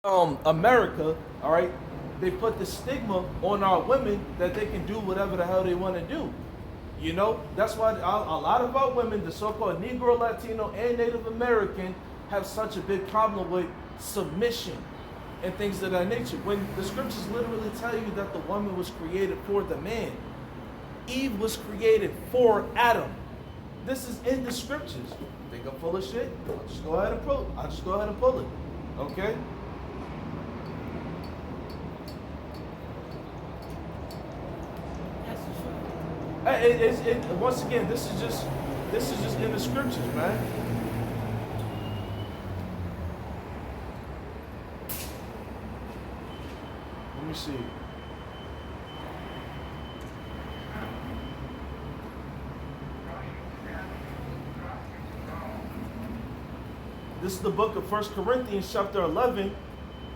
America, all right, they put the stigma on our women that they can do whatever the hell they want to do. You know, that's why a lot of our women, the so-called Negro, Latino, and Native American, have such a big problem with submission and things of that nature. When the scriptures literally tell you that the woman was created for the man, Eve was created for Adam. This is in the scriptures. Think I'm full of shit? I'll just go ahead and pull it. I'll just go ahead and pull it. Okay? Once again, this is just in the scriptures, man. Let me see. This is the book of 1 Corinthians chapter 11,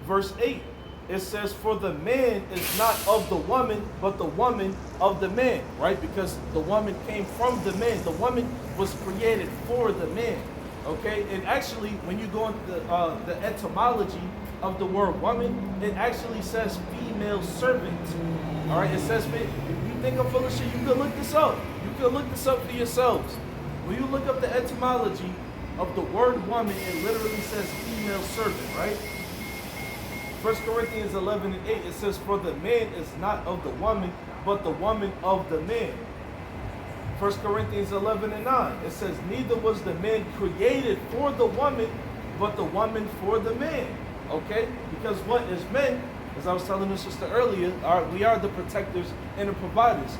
verse 8. It says, for the man is not of the woman, but the woman of the man, right? Because the woman came from the man. The woman was created for the man, okay? And actually, when you go into the etymology of the word woman, it actually says female servant, all right? It says, if you think I'm full of shit, you can look this up. You can look this up for yourselves. When you look up the etymology of the word woman, it literally says female servant, right? 1 Corinthians 11 and 8, it says, for the man is not of the woman, but the woman of the man. 1 Corinthians 11 and 9, it says, neither was the man created for the woman, but the woman for the man. Okay? Because what is men, as I was telling the sister earlier, we are the protectors and the providers.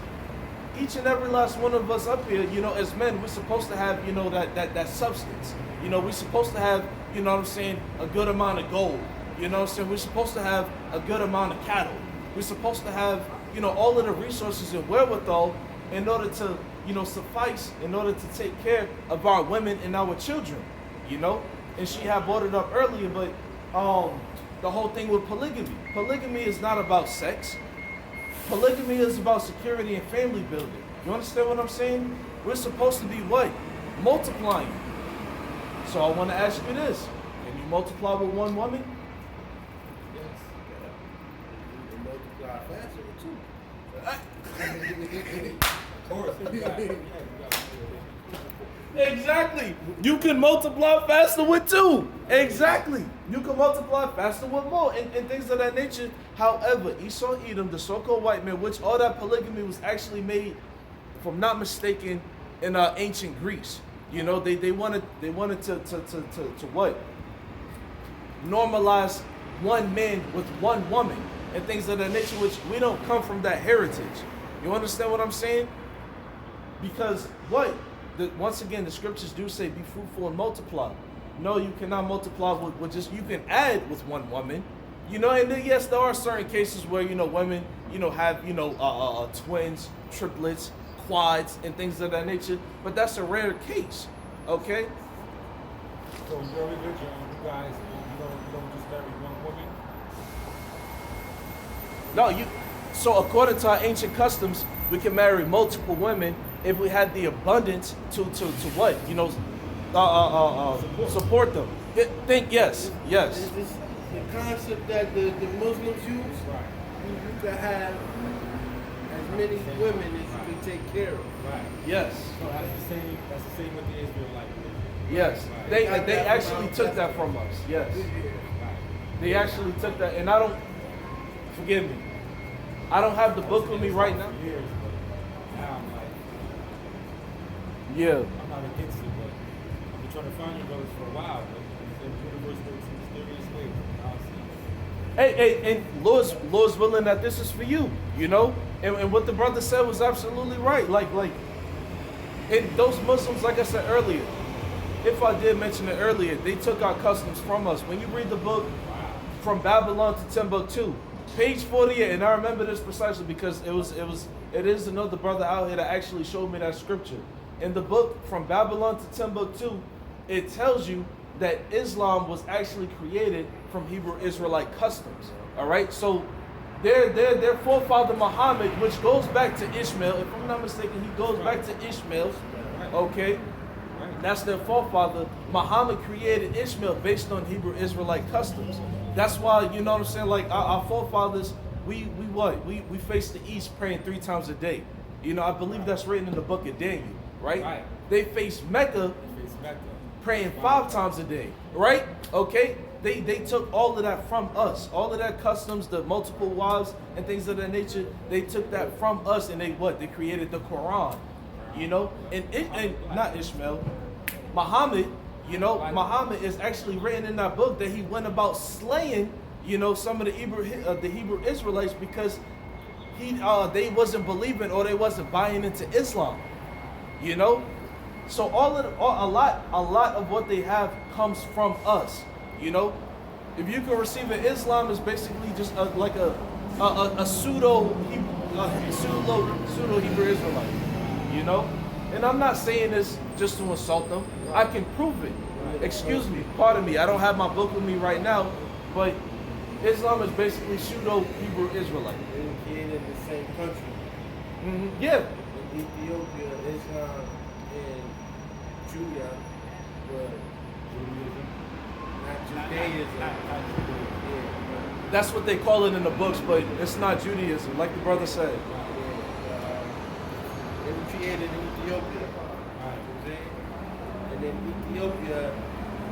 Each and every last one of us up here, you know, as men, we're supposed to have, you know, that substance. You know, we're supposed to have, you know what I'm saying, a good amount of gold. You know what I'm saying? We're supposed to have a good amount of cattle. We're supposed to have, you know, all of the resources and wherewithal in order to, you know, suffice, in order to take care of our women and our children, you know? And she had brought it up earlier, but the whole thing with polygamy. Polygamy is not about sex. Polygamy is about security and family building. You understand what I'm saying? We're supposed to be what? Multiplying. So I want to ask you this. Can you multiply with one woman? Of course. Exactly. You can multiply faster with two. Exactly. You can multiply faster with more and things of that nature. However, Esau, Edom, the so-called white man, which all that polygamy was actually made, if I'm not mistaken, in ancient Greece. You know, they wanted to what? Normalize one man with one woman and things of that nature, which we don't come from that heritage. You understand what I'm saying? Because what? Once again, the scriptures do say, be fruitful and multiply. No, you cannot multiply with just, you can add with one woman. You know, and then, yes, there are certain cases where, you know, women, you know, have, you know, twins, triplets, quads, and things of that nature. But that's a rare case, okay? So your religion, you guys, you don't just marry one woman? No, so according to our ancient customs, we can marry multiple women if we had the abundance to what? You know, support them. Yes. Is this the concept that the Muslims use? Right. You can have as many women as you can take care of. Right. Yes. So that's the same with the Israelite religion. Yes. Right. They actually took that from us. Yes. Right. They actually took that, and I don't, forgive me, I don't have the book with me right now. Years, but now I'm like, Yeah. I'm not against it, but I've been trying to find you brothers for a while, but the universe works in mysterious ways. I'll see. Hey, and Lord's willing that this is for you, you know? And what the brother said was absolutely right. Like, and those Muslims, like I said earlier, if I did mention it earlier, they took our customs from us. When you read the book, From Babylon to Timbuktu, page 48, and I remember this precisely because it is another brother out here that actually showed me that scripture. In the book From Babylon to Timbuktu, it tells you that Islam was actually created from Hebrew Israelite customs. All right, so their forefather Muhammad, which goes back to Ishmael, if I'm not mistaken, he goes back to Ishmael. Okay, that's their forefather. Muhammad created Ishmael based on Hebrew Israelite customs. That's why, you know what I'm saying, like our forefathers, we faced the east praying 3 times a day. You know, I believe that's written in the book of Daniel, right? Right. They faced Mecca It's Mecca. praying 5 times a day, right? Okay? They took all of that from us. All of that customs, the multiple wives and things of that nature, they took that from us, and they created the Quran, you know? And not Ishmael, Muhammad, you know, Muhammad is actually written in that book that he went about slaying, you know, some of the Hebrew Israelites because they wasn't believing or they wasn't buying into Islam, you know? So a lot of what they have comes from us, you know. If you can receive an Islam, is basically just like a pseudo Hebrew Israelite, you know. And I'm not saying this just to insult them. I can prove it. Excuse me, pardon me. I don't have my book with me right now, but Islam is basically pseudo Hebrew Israelite. They were created in the same country. Mm-hmm. Yeah. In Ethiopia, Islam and Judah were not Judaism. Yeah. That's what they call it in the books, but it's not Judaism, like the brother said. They were created in Ethiopia. And in Ethiopia,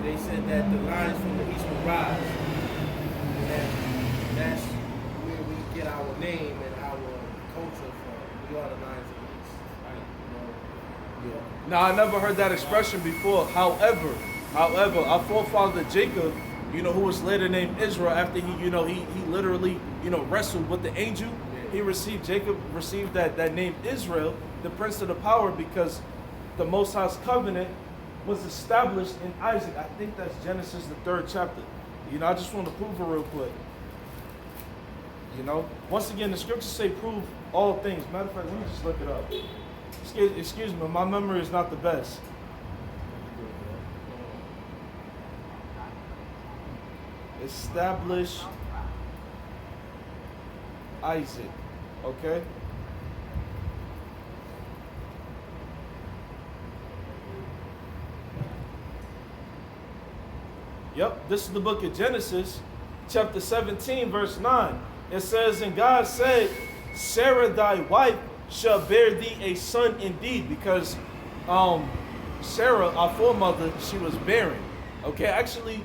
they said that the lines from the east would rise. And that's where we get our name and our culture from. We are the lines of the east. Right? You know? Yeah. Now, I never heard that expression before. However, our forefather Jacob, you know, who was later named Israel after he literally, you know, wrestled with the angel. Jacob received that name Israel, the prince of the power, because the Most High's covenant was established in Isaac. I think that's Genesis, the 3rd chapter. You know, I just want to prove it real quick. You know, once again, the scriptures say prove all things. Matter of fact, let me just look it up. Excuse me, my memory is not the best. Establish Isaac, okay? Yep, this is the book of Genesis, chapter 17, verse 9. It says, and God said, Sarah thy wife shall bear thee a son indeed, because Sarah, our foremother, she was barren. Okay, actually,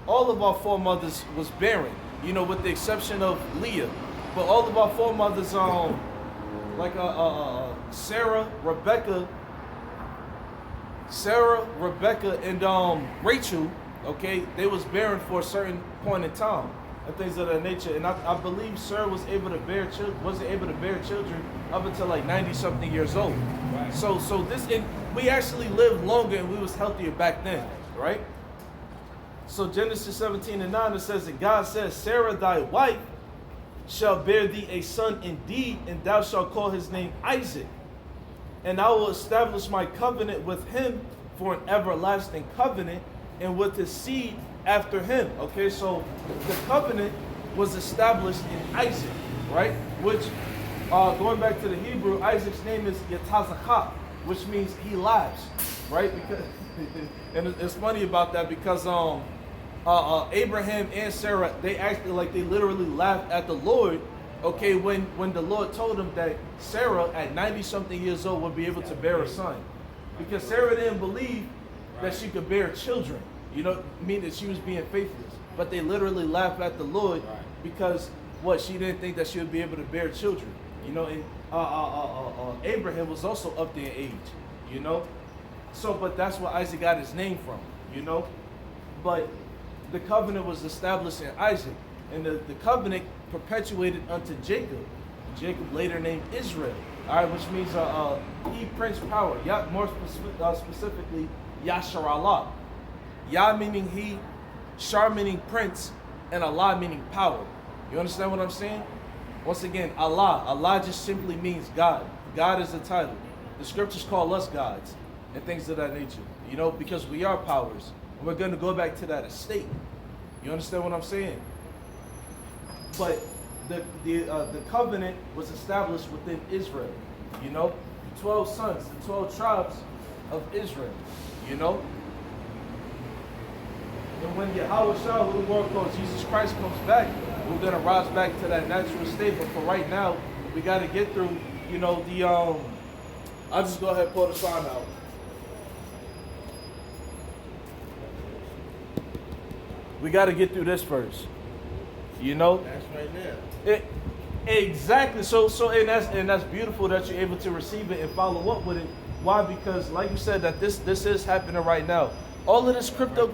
all of our foremothers was barren, you know, with the exception of Leah. But all of our foremothers, like Sarah, Rebecca, and Rachel, okay, they was barren for a certain point in time and things of that nature. And I believe Sarah wasn't able to bear children up until like 90-something years old. Right. So we actually lived longer and we was healthier back then, right? So Genesis 17 and 9, it says, and God says, Sarah thy wife shall bear thee a son indeed, and thou shalt call his name Isaac. And I will establish my covenant with him for an everlasting covenant, and with his seed after him. Okay, so the covenant was established in Isaac, right? Which, going back to the Hebrew, Isaac's name is Yetazakah, which means he laughs, right? Because, and it's funny about that because Abraham and Sarah, they actually, like, they literally laughed at the Lord, okay, when the Lord told them that Sarah at 90-something years old would be able to bear a son. Because Sarah didn't believe that she could bear children, you know, mean that she was being faithless. But they literally laughed at the Lord because she didn't think that she would be able to bear children, you know. And Abraham was also up there in age, you know. So, but that's where Isaac got his name from, you know. But the covenant was established in Isaac, and the covenant perpetuated unto Jacob. Jacob later named Israel, all right, which means he prince power. More specifically, Yasharallah. Yah meaning he, Shar meaning prince, and Allah meaning power. You understand what I'm saying? Once again, Allah just simply means God. God is the title. The scriptures call us gods and things of that nature, you know, because we are powers. And we're going to go back to that estate. You understand what I'm saying? But the covenant was established within Israel, you know, the 12 sons, the 12 tribes of Israel, you know. And when Yahweh Shah, who the world calls Jesus Christ, comes back, we're gonna rise back to that natural state. But for right now, we gotta get through, you know, the I'll just go ahead and pull the sign out. We gotta get through this first. You know? That's right now. Exactly. So and that's beautiful that you're able to receive it and follow up with it. Why? Because like you said, that this is happening right now. All of this crypto.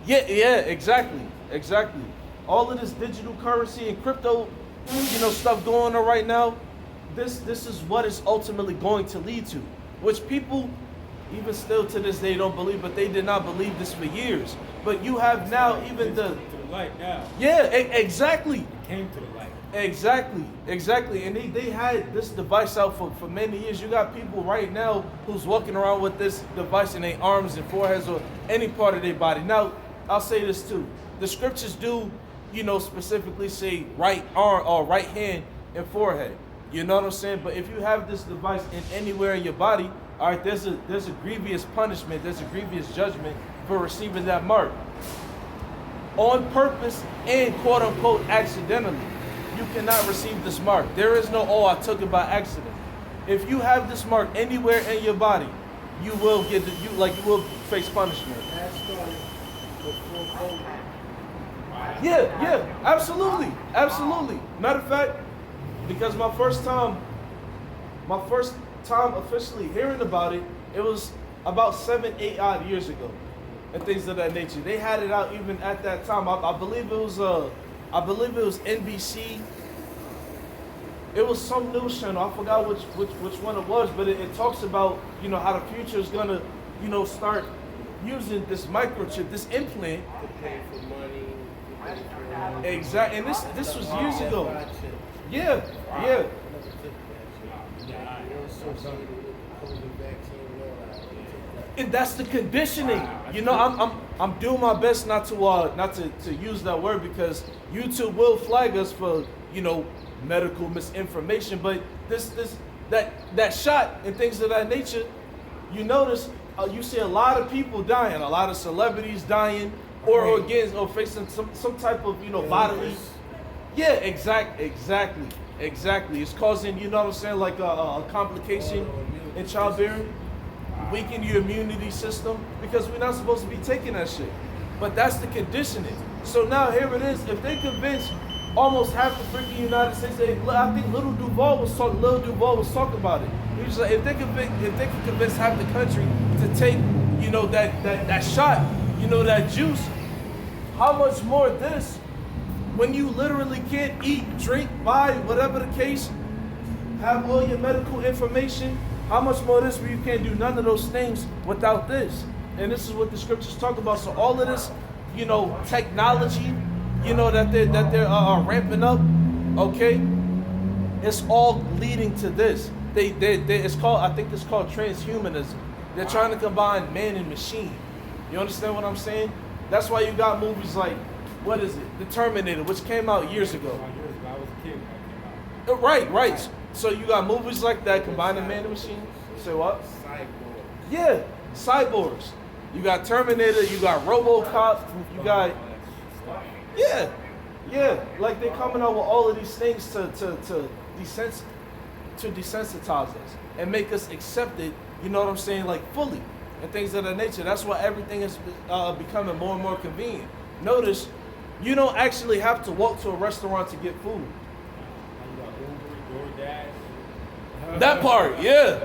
Yeah, exactly. All of this digital currency and crypto, you know, stuff going on right now. This is what it's ultimately going to lead to, which people even still to this day don't believe, but they did not believe this for years. But you have now even the to the light now. Yeah, exactly. It came to the light. Exactly. And they had this device out for many years. You got people right now who's walking around with this device in their arms and foreheads or any part of their body. Now, I'll say this too. The scriptures do, you know, specifically say right arm or right hand and forehead. You know what I'm saying? But if you have this device in anywhere in your body, all right, there's a grievous punishment, there's a grievous judgment for receiving that mark. On purpose and quote unquote accidentally. You cannot receive this mark. There is no, I took it by accident. If you have this mark anywhere in your body, you will you will face punishment. That started before COVID. Yeah, absolutely. Matter of fact, because my first time officially hearing about it, it was about 7-8 odd years ago, and things of that nature. They had it out even at that time. I believe it was NBC. It was some news channel. I forgot which one it was, but it talks about, you know, how the future is gonna, you know, start using this microchip, this implant. To pay for money. To pay for Exactly. And this was years ago. Yeah. Never took that shit. It was associated with the COVID vaccine and all that. I never took that. And that's the conditioning. You know, I'm doing my best not to use that word, because YouTube will flag us for, you know, medical misinformation. But that shot and things of that nature, you notice you see a lot of people dying, a lot of celebrities dying, or again, or facing some type of, you know, bodily. Yeah, exactly. It's causing, you know what I'm saying, like a complication in childbearing. Weaken your immunity system, because we're not supposed to be taking that shit. But that's the conditioning. So now here it is. If they convince almost half the freaking United States, I think Lil Duval was talking about it. He was like, if they can convince half the country to take, you know, that shot, you know, that juice, how much more this? When you literally can't eat, drink, buy, whatever the case, have all your medical information. How much more this where you can't do none of those things without this? And this is what the scriptures talk about. So all of this, you know, technology, you know, that they're ramping up, okay, it's all leading to this. It's called, I think it's called transhumanism. They're trying to combine man and machine. You understand what I'm saying? That's why you got movies like, what is it? The Terminator, which came out years ago. I was a kid when that came out. Right. So you got movies like that combining man and machine. Say what? Cyborg. Yeah, cyborgs. You got Terminator, you got RoboCop, you got yeah. Like they're coming out with all of these things to desensitize us and make us accept it. You know what I'm saying? Like fully and things of that nature. That's why everything is becoming more and more convenient. Notice, you don't actually have to walk to a restaurant to get food. That part, yeah.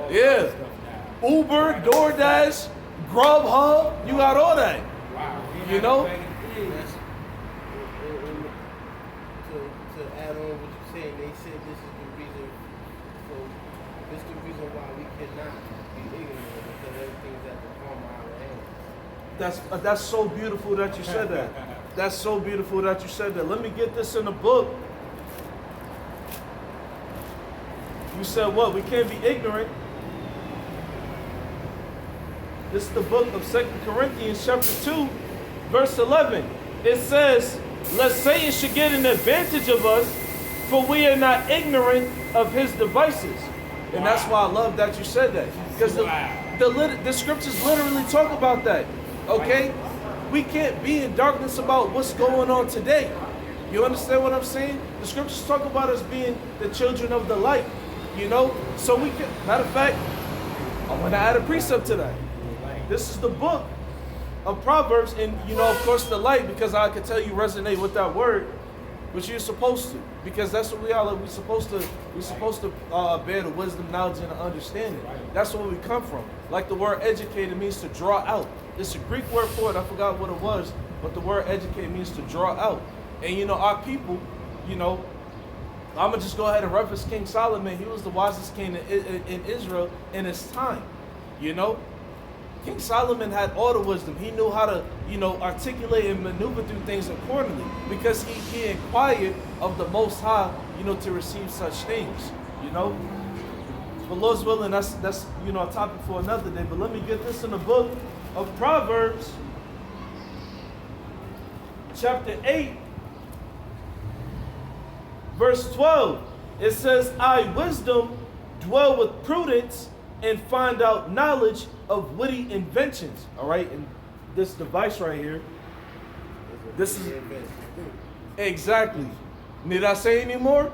Uber, DoorDash, Grubhub, you got all that. Wow. You know? To add on what you're saying, they said this is the reason why we cannot be ignorant, because everything's at the palm of our hand. That's so beautiful that you said that. That's so beautiful that you said that. Let me get this in the book. You said what? We can't be ignorant. This is the book of 2 Corinthians chapter 2, verse 11. It says, lest Satan should get an advantage of us, for we are not ignorant of his devices. And that's why I love that you said that. Because the scriptures literally talk about that. Okay? We can't be in darkness about what's going on today. You understand what I'm saying? The scriptures talk about us being the children of the light, you know? So we can, matter of fact, I'm going to add a precept to that. This is the book of Proverbs, and you know, of course, the light, because I can tell you resonate with that word, which you're supposed to, because that's what we are. Like, we're supposed to bear the wisdom, knowledge, and the understanding. That's where we come from. Like the word educated means to draw out. It's a Greek word for it. I forgot what it was, but the word educate means to draw out. And you know, our people, you know, I'm gonna just go ahead and reference King Solomon. He was the wisest king in Israel in his time. You know, King Solomon had all the wisdom. He knew how to, you know, articulate and maneuver through things accordingly, because he inquired of the Most High, you know, to receive such things. You know, but Lord's willing, that's you know, a topic for another day. But let me get this in the book of Proverbs, chapter 8. Verse 12, it says, I, wisdom, dwell with prudence and find out knowledge of witty inventions. All right, and this device right here, this is, exactly. Need I say any more?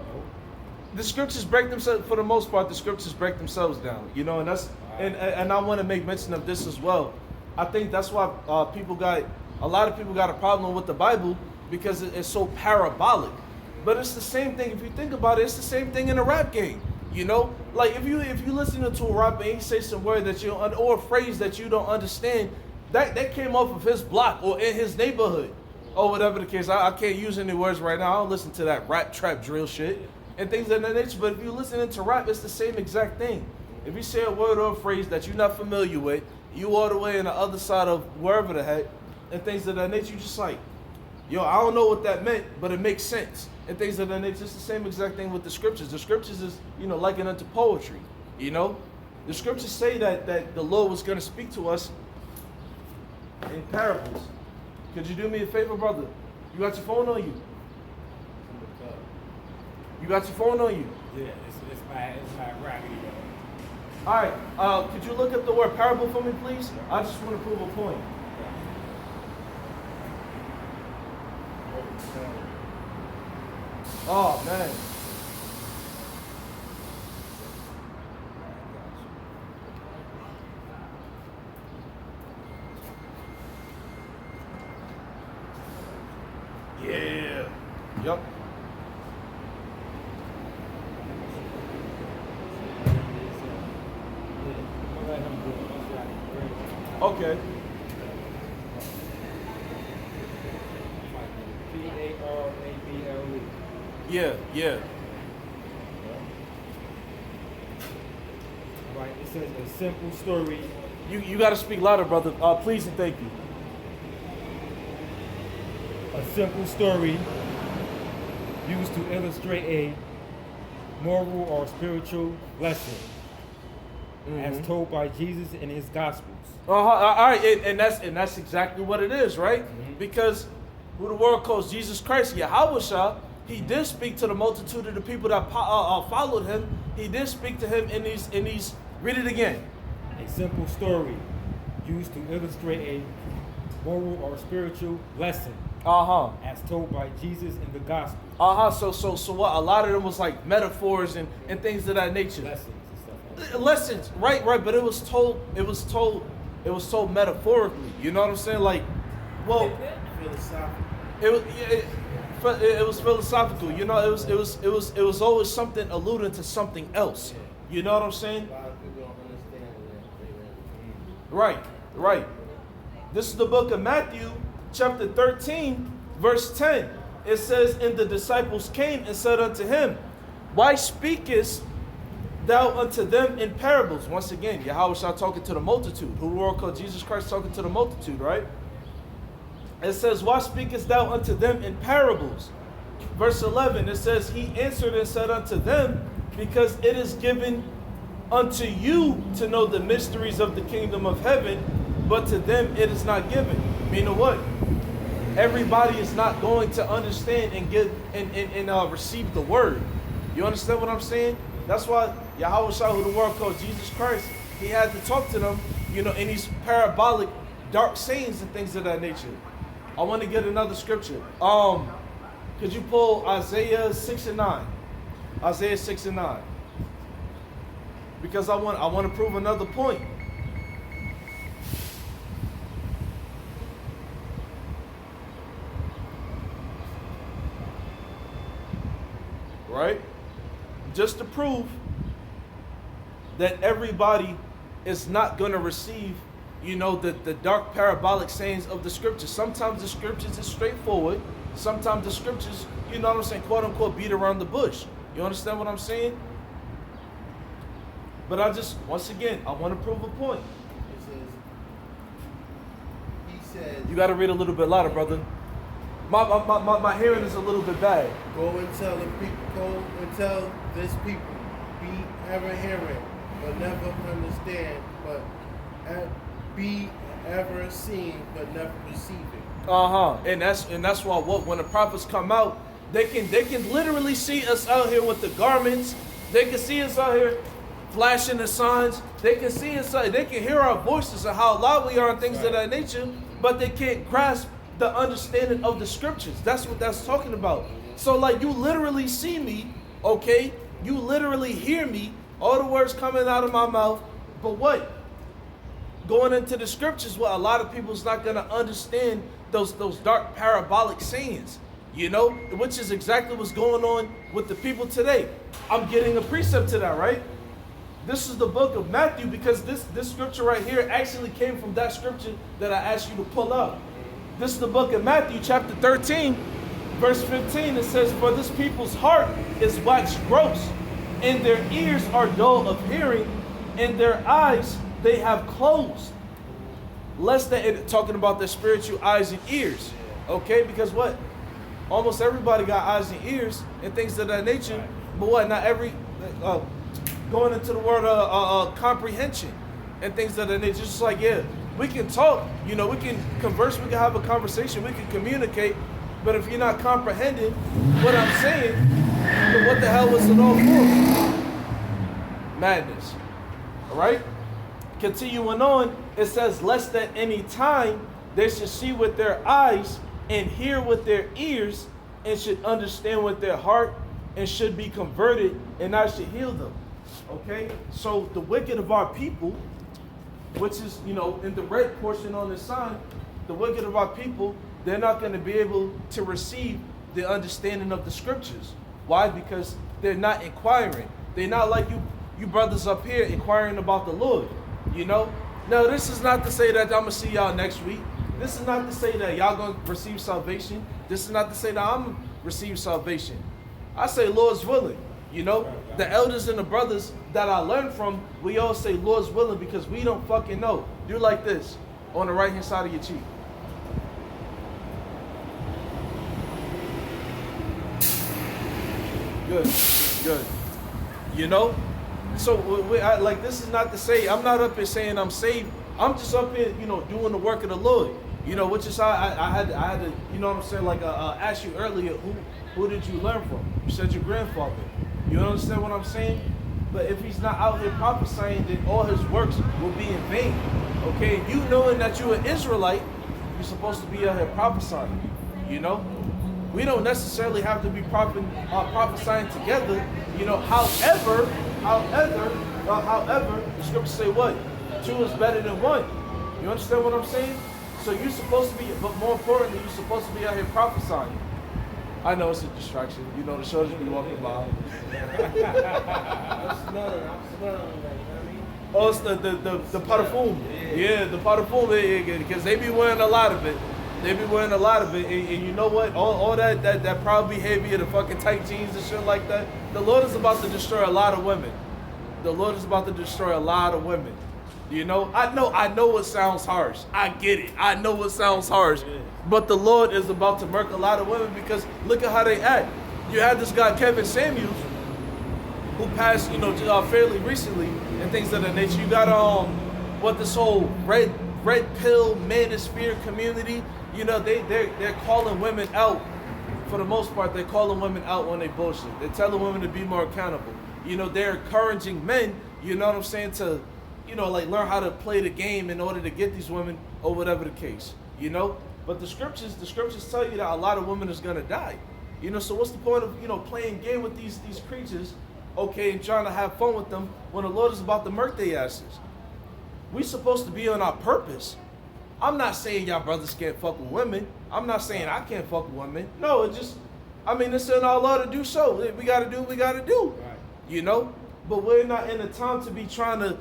The scriptures break themselves, for the most part, the scriptures break themselves down. You know, and that's, and I want to make mention of this as well. I think that's why a lot of people got a problem with the Bible, because it's so parabolic. But it's the same thing. If you think about it, it's the same thing in a rap game. You know, like if you listen to a rapper and he say some word that you don't, or a phrase that you don't understand, that came off of his block or in his neighborhood, or whatever the case. I can't use any words right now. I don't listen to that rap trap drill shit and things of that nature. But if you listen to rap, it's the same exact thing. If you say a word or a phrase that you're not familiar with, you all the way on the other side of wherever the heck, and things of that nature, you just like, yo, I don't know what that meant, but it makes sense. And things of that nature. It's the same exact thing with the scriptures. The scriptures is, you know, likened unto poetry. You know, the scriptures say that the Lord was going to speak to us in parables. Could you do me a favor, brother? You got your phone on you? You got your phone on you? Yeah, it's my raggedy. All right. Could you look up the word parable for me, please? I just want to prove a point. Oh, man. Yeah. Yep. Okay. P-A-R-A-B-L-E. Yeah. Right, it says a simple story. You got to speak louder, brother. Please and thank you. A simple story used to illustrate a moral or spiritual lesson, as told by Jesus in his Gospels. All right, and that's exactly what it is, right? Because who the world calls Jesus Christ, Yahweh, he did speak to the multitude of the people that followed him. He did speak to him in these. Read it again. A simple story used to illustrate a moral or spiritual lesson. As told by Jesus in the Gospels. So what? A lot of them was like metaphors and things of that nature. Lessons and stuff like that. Lessons, right. But it was told metaphorically. You know what I'm saying? Like, well, philosophical. It was philosophical. You know, it was always something alluding to something else. You know what I'm saying? A lot of people don't understand that. Right. This is the book of Matthew, chapter 13, verse 10. It says, and the disciples came and said unto him, why speakest thou unto them in parables? Once again, Yahweh talking to the multitude. Who the world called Jesus Christ talking to the multitude, right? It says, why speakest thou unto them in parables? Verse 11, it says, he answered and said unto them, because it is given unto you to know the mysteries of the kingdom of heaven, but to them it is not given. Meaning what? Everybody is not going to understand and get and receive the word. You understand what I'm saying? That's why Yahweh, who the world called Jesus Christ, he had to talk to them, you know, in these parabolic dark sayings and things of that nature. I want to get another scripture. Could you pull Isaiah 6 and 9? Isaiah 6 and 9. Because I want to prove another point. Right? Just to prove that everybody is not going to receive, the dark parabolic sayings of the scriptures. Sometimes the scriptures is straightforward. Sometimes the scriptures, quote unquote, beat around the bush. You understand what I'm saying? But once again, I want to prove a point. He said, you got to read a little bit louder, brother. My hearing is a little bit bad. Go and tell this people, be ever hearing, but never understand, but be ever seeing, but never receiving. And that's why when the prophets come out, they can literally see us out here with the garments. They can see us out here flashing the signs. They can see us out. They can hear our voices and how loud we are and things of that nature, but they can't grasp the understanding of the scriptures. That's what that's talking about. So like you literally see me, okay? You literally hear me, all the words coming out of my mouth, but what? Going into the scriptures, well, a lot of people's not gonna understand those dark parabolic sayings, which is exactly what's going on with the people today. I'm getting a precept to that, right? This is the book of Matthew, because this scripture right here actually came from that scripture that I asked you to pull up. This is the book of Matthew, chapter 13, verse 15. It says, "For this people's heart is waxed gross, and their ears are dull of hearing, and their eyes they have closed." Lest they, talking about their spiritual eyes and ears. Okay, because what? Almost everybody got eyes and ears and things of that nature. But what? Not every, going into the word comprehension and things of that nature. Just like, we can talk, we can converse, we can have a conversation, we can communicate, but if you're not comprehending what I'm saying, then what the hell was it all for? Madness. All right? Continuing on, it says, "Lest at any time they should see with their eyes and hear with their ears and should understand with their heart and should be converted and I should heal them." Okay? So the wicked of our people, which is, in the red portion on the sign, the wicked of our people, they're not going to be able to receive the understanding of the scriptures. Why? Because they're not inquiring. They're not like you brothers up here inquiring about the Lord, Now, this is not to say that I'm going to see y'all next week. This is not to say that y'all going to receive salvation. This is not to say that I'm going to receive salvation. I say Lord's willing, The elders and the brothers that I learned from, we all say Lord's willing because we don't fucking know. Do like this on the right-hand side of your cheek. Good. So this is not to say, I'm not up here saying I'm saved. I'm just up here, doing the work of the Lord. Which is how I had to, ask you earlier, who did you learn from? You said your grandfather. You understand what I'm saying? But if he's not out here prophesying, then all his works will be in vain. Okay, you knowing that you're an Israelite, you're supposed to be out here prophesying. We don't necessarily have to be prophesying together. However, the scriptures say what? Two is better than one. You understand what I'm saying? So you're supposed to be, but more importantly, you're supposed to be out here prophesying. I know it's a distraction. The shoulders be walking by. Oh, it's the parfum. Yeah, the parfum. Because they be wearing a lot of it. And you know what? All that proud behavior, the fucking tight jeans and shit like that. The Lord is about to destroy a lot of women. I know it sounds harsh. I get it. I know it sounds harsh. But the Lord is about to murk a lot of women because look at how they act. You had this guy, Kevin Samuels, who passed, fairly recently and things of that nature. You got, this whole red pill manosphere community, they're calling women out. For the most part, they're calling women out when they bullshit. They're telling women to be more accountable. They're encouraging men, to like learn how to play the game in order to get these women or whatever the case, But the scriptures tell you that a lot of women is gonna die, So what's the point of playing game with these creatures, okay, and trying to have fun with them when the Lord is about to murk their asses? We supposed to be on our purpose. I'm not saying y'all brothers can't fuck with women. I'm not saying I can't fuck with women. No, it's in our law to do so. We gotta do what we gotta do, right. But we're not in a time to be trying to,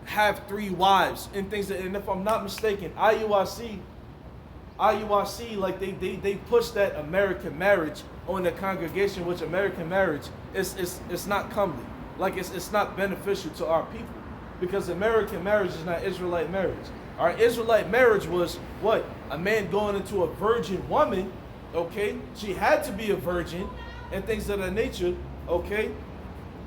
have 3 wives and things. And if I'm not mistaken, IUIC, like they push that American marriage on the congregation, which American marriage it's not comely. Like it's not beneficial to our people, because American marriage is not Israelite marriage. Our Israelite marriage was what? A man going into a virgin woman, okay? She had to be a virgin and things of that nature, okay?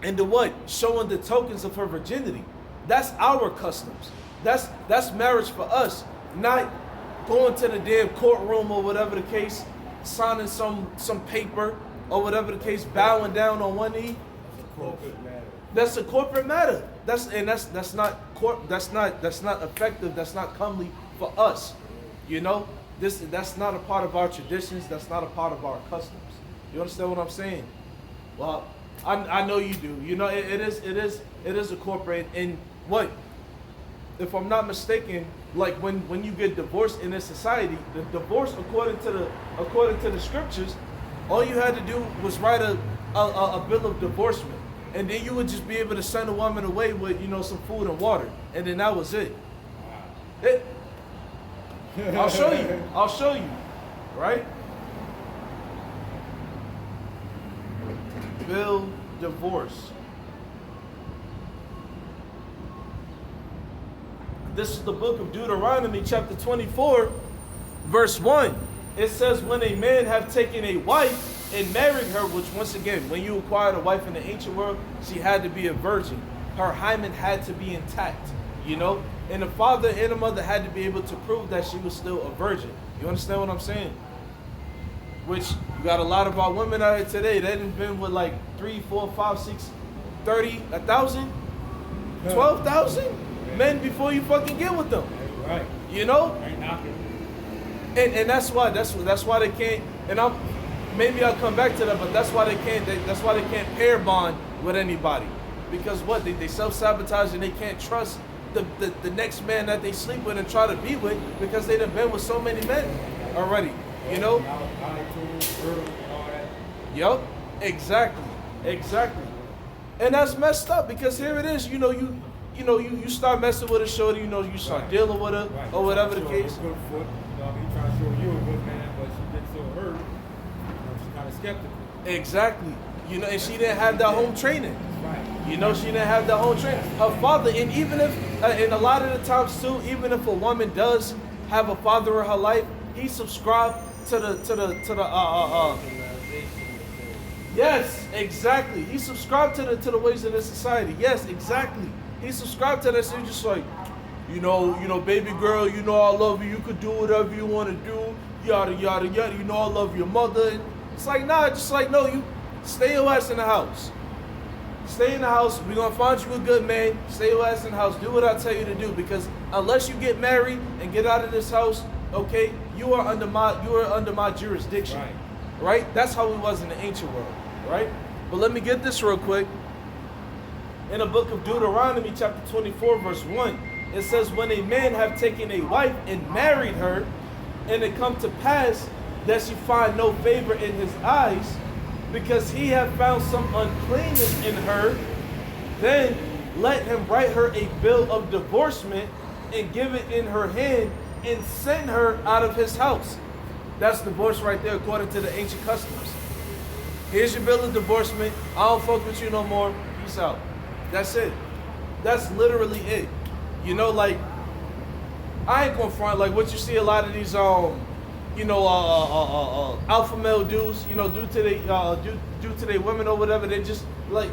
And the what? Showing the tokens of her virginity. That's our customs. That's marriage for us, not going to the damn courtroom or whatever the case, signing some paper or whatever the case, bowing down on one knee. That's a corporate matter. That's not effective. That's not comely for us. That's not a part of our traditions. That's not a part of our customs. You understand what I'm saying? Well, I know you do. It is a corporate. And what? If I'm not mistaken, like when you get divorced in this society, the divorce according to the scriptures, all you had to do was write a bill of divorcement. And then you would just be able to send a woman away with, some food and water. And then that was it. I'll show you. Right? Bill divorce. This is the book of Deuteronomy, chapter 24, verse 1. It says, when a man have taken a wife and married her, which once again, when you acquired a wife in the ancient world, she had to be a virgin. Her hymen had to be intact, and the father and the mother had to be able to prove that she was still a virgin. You understand what I'm saying? Which, you got a lot of our women out here today that have been with like 3, 4, 5, 6, 30, 1,000, 12,000 men before you fucking get with them. Right. And that's why they can't. And maybe I'll come back to that, but that's why they can't pair bond with anybody, because what they self-sabotage and they can't trust the next man that they sleep with and try to be with, because they done been with so many men already. Yup, exactly. And that's messed up, because here it is. You start messing with a shorty, you start dealing with her or whatever the case. He trying to show you a good man, but she gets so hurt. She's kind of skeptical. Exactly. And she didn't have that home training. Right. She didn't have that home training. Her father, and even if, and a lot of the times too, even if a woman does have a father in her life, he subscribed to the Yes, exactly. He subscribed to the ways of this society. Yes, exactly. He subscribed to that. So he's just like, baby girl, I love you. You could do whatever you want to do. Yada, yada, yada. I love your mother. And it's like, nah, just like, no, you stay your ass in the house. Stay in the house. We're going to find you a good man. Stay your ass in the house. Do what I tell you to do. Because unless you get married and get out of this house, okay, you are under my jurisdiction. Right? That's how it was in the ancient world. Right? But let me get this real quick. In the book of Deuteronomy, chapter 24, verse 1, it says, when a man have taken a wife and married her, and it come to pass that she find no favor in his eyes, because he have found some uncleanness in her, then let him write her a bill of divorcement and give it in her hand and send her out of his house. That's divorce right there according to the ancient customs. Here's your bill of divorcement. I don't fuck with you no more. Peace out. That's it. That's literally it. Like, I ain't gonna front, like what you see a lot of these alpha male dudes, due to their women or whatever, they just like,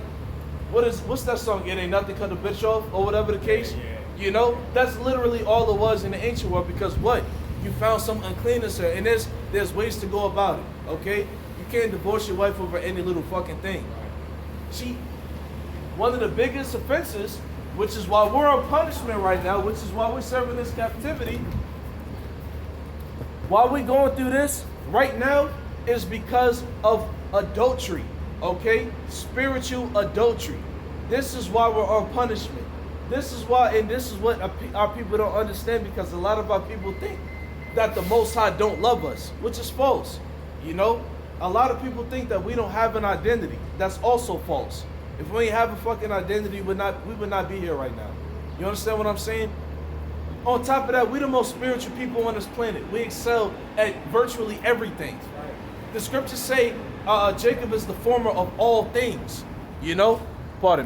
what's that song? It ain't nothing cut a bitch off or whatever the case. Yeah. That's literally all it was in the ancient world, because what? You found some uncleanness there, and there's ways to go about it. Okay? You can't divorce your wife over any little fucking thing. One of the biggest offenses which is why we're on punishment right now, which is why we're serving this captivity. Why we going through this right now is because of adultery, okay? Spiritual adultery. This is why we're on punishment. This is why, and this is what our people don't understand, because a lot of our people think that the Most High don't love us, which is false. You know, a lot of people think that we don't have an identity. That's also false. If we ain't have a fucking identity, we would not be here right now. You understand what I'm saying? On top of that, we the most spiritual people on this planet. We excel at virtually everything. The scriptures say Jacob is the former of all things. You know? Pardon me.